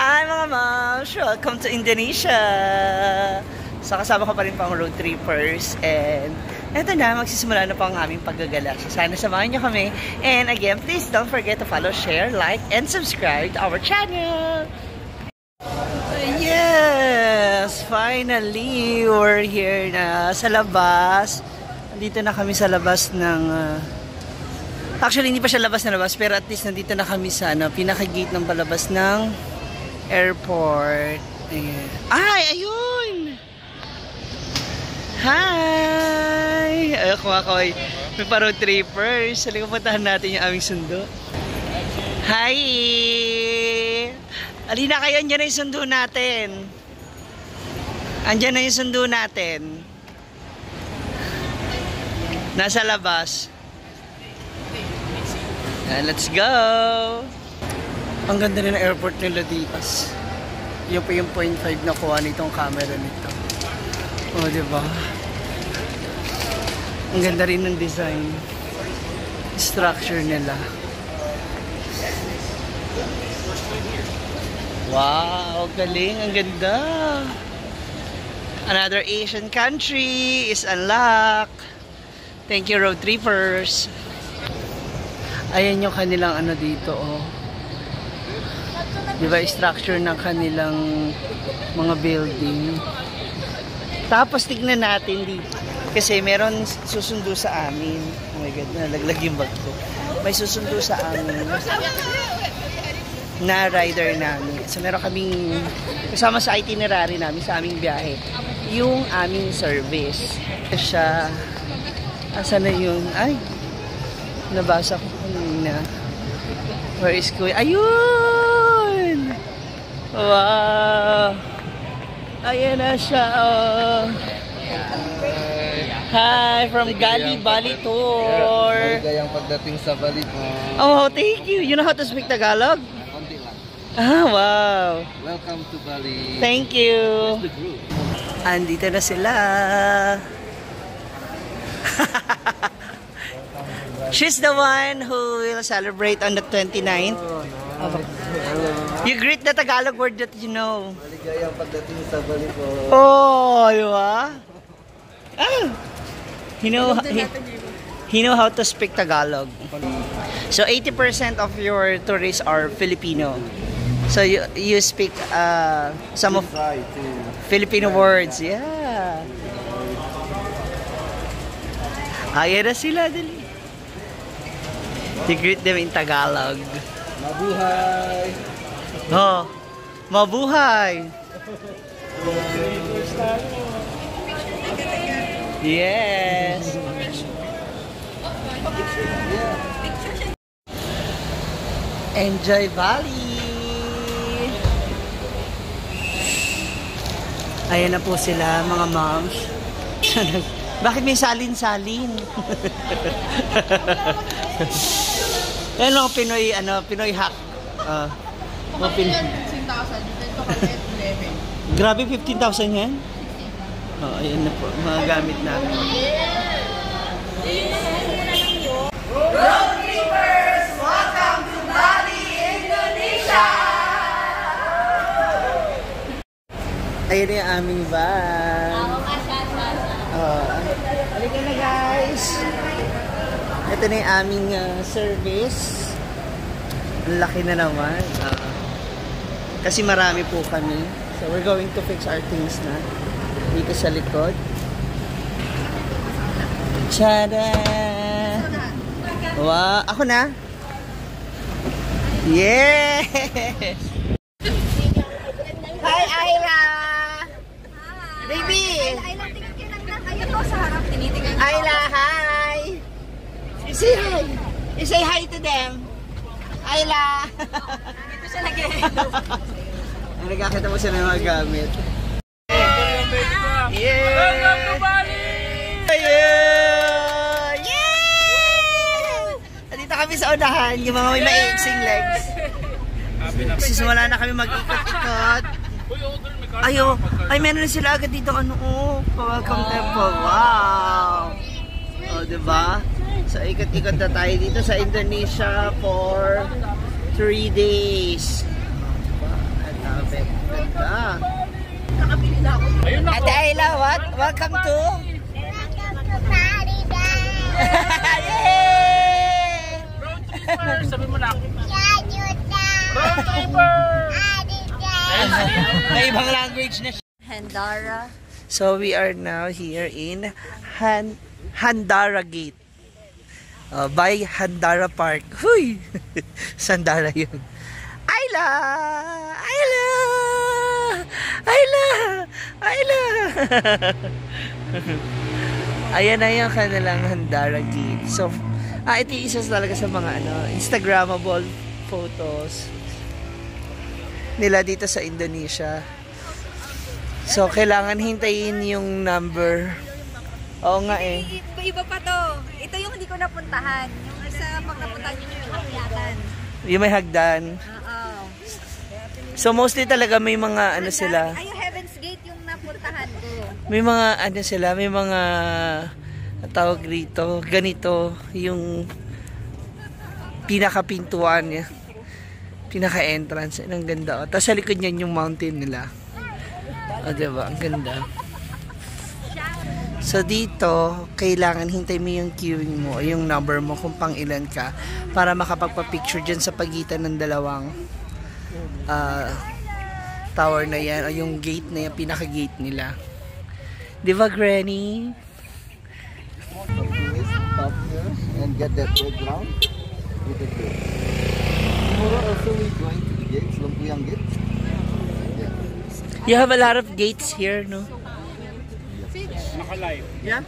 Hi mga moms! Welcome to Indonesia! So kasama ko pa rin pang road trippers and eto na, magsisimula na po ang aming paggagala. So sana samahan nyo kami. And again, please don't forget to follow, share, like, and subscribe to our channel! Yes! Finally, we're here na sa labas. Nandito na kami sa labas ng... actually, hindi pa siya labas na labas, pero at least nandito na kami sa pinaka-gate ng palabas ng airport. Ayan. Ay, ayun! Hi! Ayoko ako ay may pa-road trippers. Halika puntahan natin yung aming sundo. Hi! Alina kayo, andyan na yung sundo natin. Andyan na yung sundo natin. Nasa labas. Let's go! Ang ganda rin ng airport nila dito. Yung pa yung 0.5 na kuha nitong camera nito. O, diba? Ang ganda rin ng design. Structure nila. Wow! Galing! Ang ganda! Another Asian country is unlocked. Thank you, road trippers. Ayan yung kanilang ano dito, oh. Diba, structure ng kanilang mga building. Tapos tignan natin dito. Kasi meron susundo sa amin. Oh my God, nalaglag yung bag ko. May susundo sa amin na rider namin. So meron kaming kasama sa itinerary namin sa aming biyahe. Yung aming service. Siya, asan na yun? Ay, nabasa ko kanina. Where is Kuya? Ayun! Wow! Ayan na siya, oh. Hi, from Gali Bali Tour. Maligayang pagdating sa Bali po. Oh, thank you. You know how to speak Tagalog? Konti lang. Ah, wow. Welcome to Bali. Thank you. Andito na sila. She's the one who will celebrate on the 29th. You greet the Tagalog word that you know. Maligayang pagdating sa Bali po. Oh, di ba? Ah, he know how to speak Tagalog. So 80% of your tourists are Filipino. So you speak some of Filipino words. Yeah. Ayan na sila, dali. You greet them in Tagalog. Mabuhay! Oh, mabuhay! Yes! Enjoy Bali! Ayan na po sila, mga moms. Bakit may salin-salin? Yan lang Pinoy, Pinoy hack. Grabe, 15,000 yan? Oh, ayan na po, mga gamit namin. Road trippers, welcome to Bali, Indonesia! Ayan na yung aming van. Halika na guys! Ito na yung aming service. Ang laki na naman. Kasi marami po kami. So we're going to fix our things na. Dito sa likod. Tada! Wow! Ako na? Yes! Hi, Ayla! Baby! Ayla, tingin lang. Ayun po sa harap. Tinitingnan. Ayla, hi! Say hi! You say hi to them! Ayla! Dito siya nag-hello. Nagkakita mo siya ng mga gamit. Yeah! Welcome to Bali! Yeah! Yeah! Dito kami sa unahan, yung mga may maiiksing legs. Sisimula na kami mag-ikot-ikot. Ay, meron na sila agad dito, welcome temple. Wow! O, diba? So, ikot-ikot na tayo dito sa Indonesia for 3 days. Ate Ayla, what? Welcome to? Yay! Road tripper! Sabi mo na. Road tripper! May ibang language na siya. Handara. So we are now here in Handara Gate. By Handara Park. Huy! Sandara yun. Ayla! Ayla! Ayla! Ayla! Ayan na yung kanilang Handara Gate. So, ito isa talaga sa mga Instagrammable photos nila dito sa Indonesia. So, kailangan hintayin yung number. Oo nga eh. Iba pa to. Ito yung hindi ko napuntahan. Yung sa pag napuntahan nyo yung hagdan. Yung may hagdan. Oo. So, mostly talaga may mga sila. Ay, yung Heaven's Gate yung napuntahan ko. May mga sila, may mga tawag rito, ganito, yung pinaka-pintuan niya. Pinaka-entrance. Ang ganda. Tapos sa likod niyan yung mountain nila. Diba? Ang ganda. So dito, kailangan hintay mo yung queuing mo, yung number mo kung pang ilan ka para makapagpa-picture dyan sa pagitan ng dalawang tower na yan o yung gate na yan, pinaka-gate nila. Diba, Granny? Stop here and get that background with the gate. Tomorrow also we're going to the gates, Lumpuyang Gate. You have a lot of gates here, no? Naka-live. Yeah?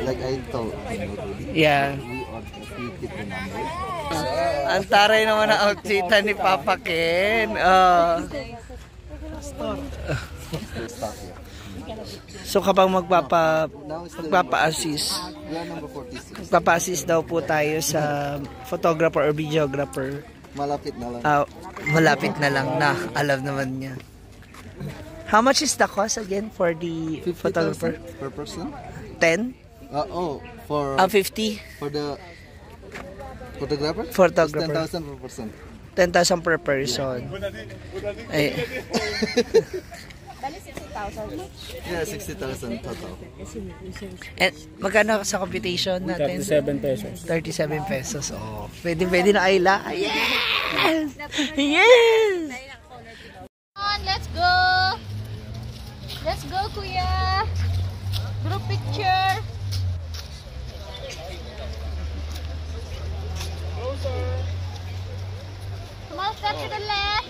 Like I told Yeah. we keep the number. Ang taray naman ang outfitan ni Papa Ken. Stop here. So kapag magpapa-assist, We are number 46. magpapa-assist daw po tayo sa photographer or videographer. Malapit na lang. Malapit na lang na. Alam naman niya. How much is the cost again for the photographer? Per person? 10? For 50? for the photographer? Photographer. It's 10,000 per person. 10,000 per person. Ay. Yeah, 60,000 total. And magkano sa computation natin? 37 pesos. 37 pesos. Oh. Pwede na Ayla. Yes! Yes! Let's go! Let's go, Kuya! Group picture! Come on, step to the left!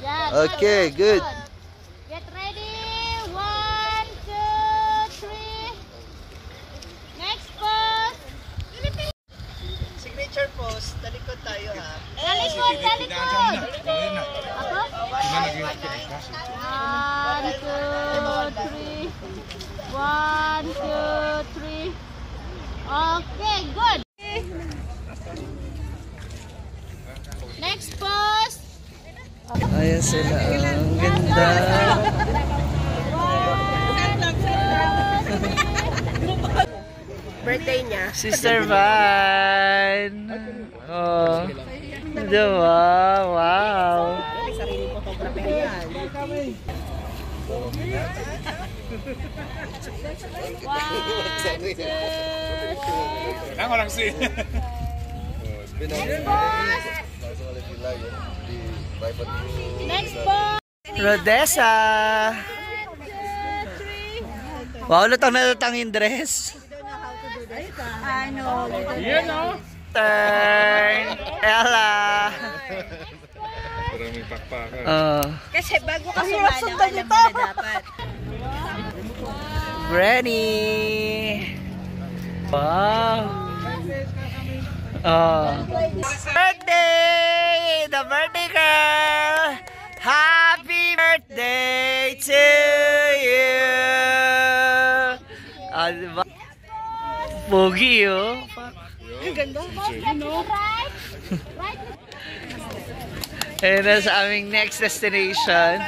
Yeah, Okay, good. Get ready! 1, 2, 3! Next pose! Signature pose. Talikod tayo ha. Talikod! Talikod! Ako? 1, 2, 3. 1, 2, 3. Okay, good! Next pose! Ayan sila. Ang ganda. Birthday niya. Sister Van. Oh. Diba? Wow. May sariling photographer yan. 1, 2, 3. Ako lang si. Next pose! Next pose! Rodessa. 1, 2, 3. Wow, lutang yung dress. Ano? Yan o. Turn. Ella. Maraming pakpakan. Kasi bago ka sumala, alam mo na dapat. Granny. Wow. Birthday! The birthday girl! Happy birthday to you! Diba? Pogi, oh. Ang ganda. Ayan na sa aming next destination.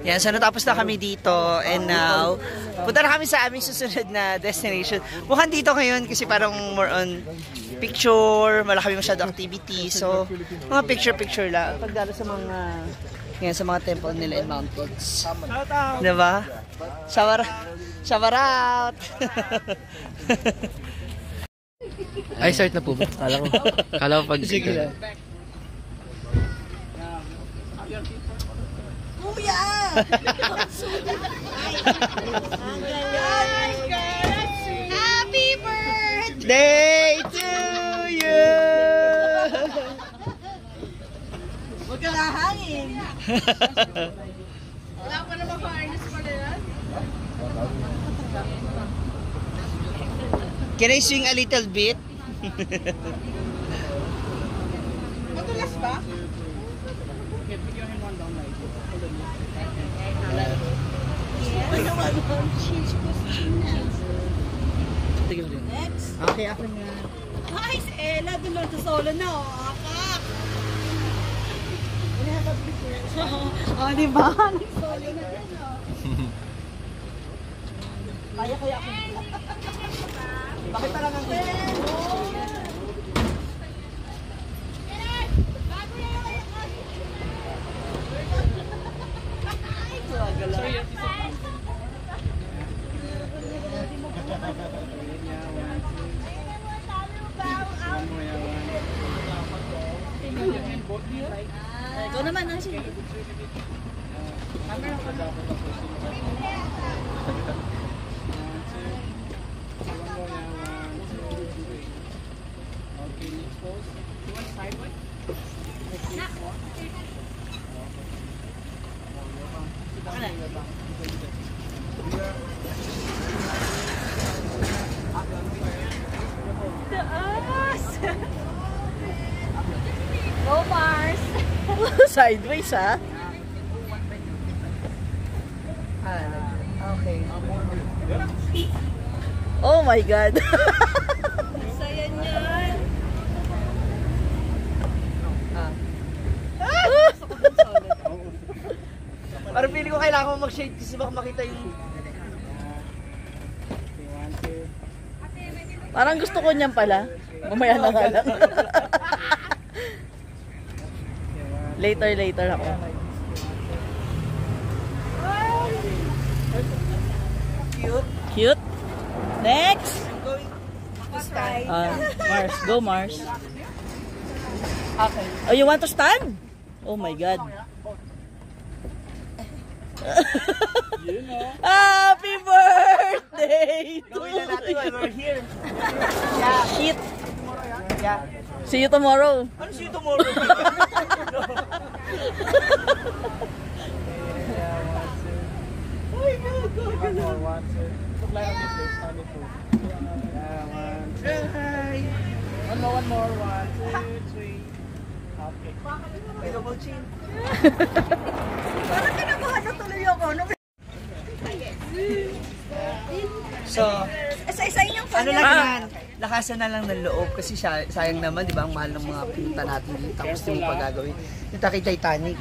Yan, so natapos na kami dito and now, punta na kami sa aming susunod na destination. Mukhang dito ngayon kasi parang more on picture, wala kami masyado activity. So, mga picture-picture lang. Pagdalo sa mga, ngayon, sa mga temple nila in mountains. Diba? Shower out! Ay, start na po ba? Kala ko pag... Sige lang. Kuya! Happy birthday! Day to you! Huwag ka lahangin. Wala pa naman ka-artist pala yan. Can I swing a little bit? Matulas ba? Next. Okay, ako na. Ay, si Ella, doon lang sa solo na, oh. Akak! Oh, di ba? Solo na din, oh. Kaya ako. Bakit talaga ang Ikaw naman, Nancy. Go Mars! sideways, ha? Okay. Oh my God! Saya niyan! Parang feeling ko kailangan mo mag-shade kasi baka makita yung... Parang gusto ko niyan pala. Mamaya na nga lang. later ako. Cute. Next. Mars. Go Mars. Okay. Oh, you want to stand? Oh my God. Happy birthday to Gawin na natin while we're here. Yeah, shit. Yeah. See you tomorrow. Ano see you tomorrow? One more. 1, 2, 3. Okay. May double chin. Parang kinabahan na tuloy ako. So, Sa inyong ano lang yan, lakasan na lang ng loob kasi sayang naman, di ba, ang mahal ng mga pinunta natin dito tapos di mo pa gagawin. Dito kay Titanic.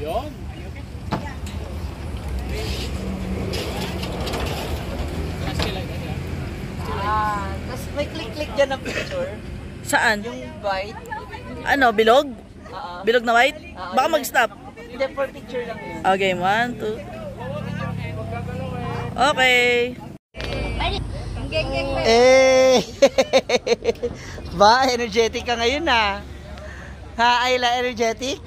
Tapos may click-click dyan ng picture. Saan? Yung white. Ano, bilog? Bilog na white? Baka mag-stop. Hindi, for picture lang yun. Okay, 1, 2. Okay. Eh! Ba, energetic ka ngayon ah. Ha, Ayla, energetic?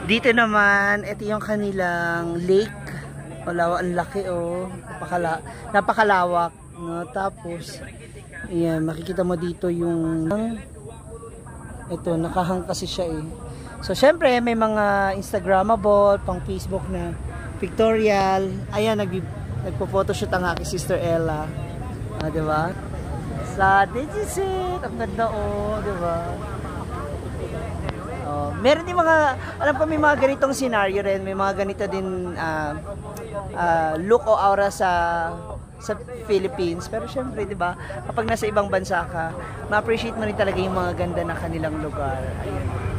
Dito naman, ito yung kanilang lake. Wala, ang laki oh. Napakalawak. No? Tapos, ayan, makikita mo dito yung... Ito, nakahang kasi siya eh. So, syempre, may mga Instagrammable, pang Facebook na pictorial. Ayan, nagpo-photoshoot ang aking sister Ella. Diba? So, this is it. Ang ganda oh, diba? Meron din mga, alam ko may mga ganitong scenario rin. May mga ganito din look o aura sa Philippines. Pero syempre, di ba, kapag nasa ibang bansa ka, ma-appreciate mo rin talaga yung mga ganda ng kanilang lugar. Ayun.